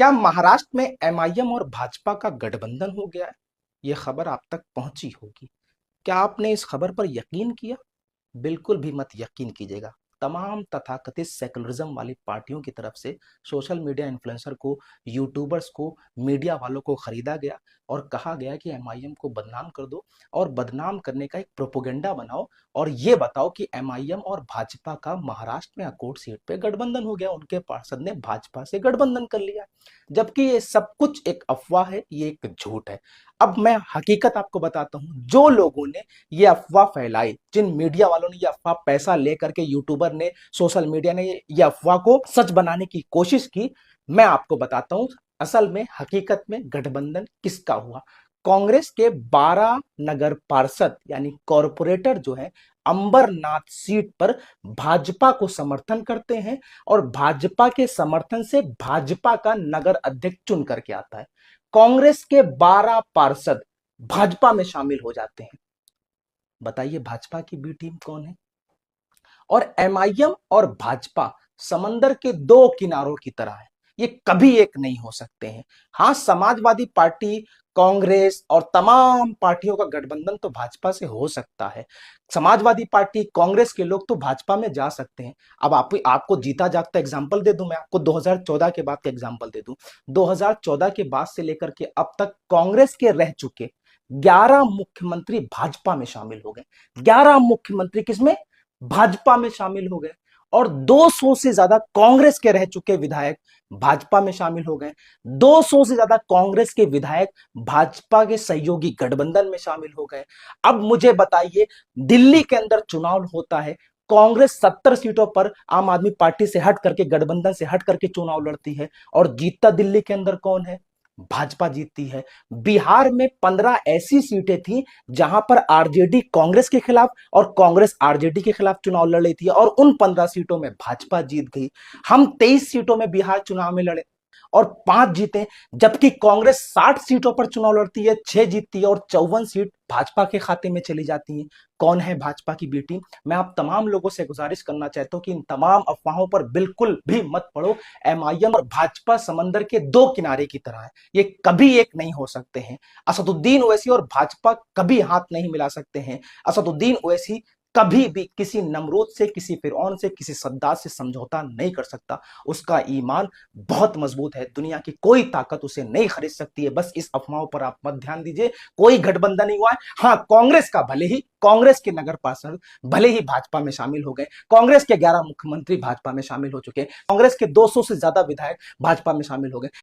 क्या महाराष्ट्र में एमआईएम और भाजपा का गठबंधन हो गया है? यह खबर आप तक पहुंची होगी। क्या आपने इस खबर पर यकीन किया? बिल्कुल भी मत यकीन कीजिएगा। तमाम तथाकथित सेकुलरिज्म वाली पार्टियों की तरफ से सोशल मीडिया इन्फ्लुएंसर को, यूट्यूबर्स को, मीडिया वालों को खरीदा गया और कहा गया कि एमआईएम को बदनाम कर दो और बदनाम करने का एक प्रोपोगेंडा बनाओ और ये बताओ कि एमआईएम और भाजपा का महाराष्ट्र में अकोट सीट पे गठबंधन हो गया, उनके पार्षद ने भाजपा से गठबंधन कर लिया। जबकि ये सब कुछ एक अफवाह है, ये एक झूठ है। अब मैं हकीकत आपको बताता हूं। जो लोगों ने ये अफवाह फैलाई, जिन मीडिया वालों ने ये अफवाह पैसा लेकर के, यूट्यूबर ने, सोशल मीडिया ने ये अफवाह को सच बनाने की कोशिश की, मैं आपको बताता हूं असल में हकीकत में गठबंधन किसका हुआ। कांग्रेस के 12 नगर पार्षद यानी कॉरपोरेटर जो है अंबरनाथ सीट पर भाजपा को समर्थन करते हैं और भाजपा के समर्थन से भाजपा का नगर अध्यक्ष चुन करके आता है। कांग्रेस के 12 पार्षद भाजपा में शामिल हो जाते हैं। बताइए भाजपा की बी टीम कौन है? और एमआईएम और भाजपा समंदर के दो किनारों की तरह है, ये कभी एक नहीं हो सकते हैं। हाँ, समाजवादी पार्टी, कांग्रेस और तमाम पार्टियों का गठबंधन तो भाजपा से हो सकता है। समाजवादी पार्टी, कांग्रेस के लोग तो भाजपा में जा सकते हैं। अब आपको जीता जागता एग्जांपल दे दूं, मैं आपको 2014 के बाद का एग्जांपल दे दूं। 2014 के बाद से लेकर के अब तक कांग्रेस के रह चुके 11 मुख्यमंत्री भाजपा में शामिल हो गए। 11 मुख्यमंत्री किसमें? भाजपा में शामिल हो गए। और 200 से ज्यादा कांग्रेस के रह चुके विधायक भाजपा में शामिल हो गए। 200 से ज्यादा कांग्रेस के विधायक भाजपा के सहयोगी गठबंधन में शामिल हो गए। अब मुझे बताइए, दिल्ली के अंदर चुनाव होता है, कांग्रेस 70 सीटों पर आम आदमी पार्टी से हट करके, गठबंधन से हट करके चुनाव लड़ती है और जीतता दिल्ली के अंदर कौन है? भाजपा जीतती है। बिहार में 15 ऐसी सीटें थी जहां पर आरजेडी कांग्रेस के खिलाफ और कांग्रेस आरजेडी के खिलाफ चुनाव लड़ रही थी और उन 15 सीटों में भाजपा जीत गई। हम 23 सीटों में बिहार चुनाव में लड़े और 5 जीते, जबकि कांग्रेस 60 सीटों पर चुनाव लड़ती है, 6 जीतती है और 54 सीट भाजपा के खाते में चली जाती हैं। कौन है भाजपा की बी टीम? मैं आप तमाम लोगों से गुजारिश करना चाहता हूं कि इन तमाम अफवाहों पर बिल्कुल भी मत पड़ो। एमआईएम और भाजपा समंदर के दो किनारे की तरह है, ये कभी एक नहीं हो सकते हैं। असदुद्दीन ओवैसी और भाजपा कभी हाथ नहीं मिला सकते हैं। असदुद्दीन ओवैसी कभी भी किसी नमरूद से, किसी फिरौन से, किसी सद्दात से समझौता नहीं कर सकता। उसका ईमान बहुत मजबूत है, दुनिया की कोई ताकत उसे नहीं खरीद सकती है। बस इस अफवाहों पर आप मत ध्यान दीजिए। कोई गठबंधन नहीं हुआ है। हाँ, कांग्रेस का भले ही, कांग्रेस के नगर पार्षद भले ही भाजपा में शामिल हो गए, कांग्रेस के 11 मुख्यमंत्री भाजपा में शामिल हो चुके हैं, कांग्रेस के 200 से ज्यादा विधायक भाजपा में शामिल हो गए,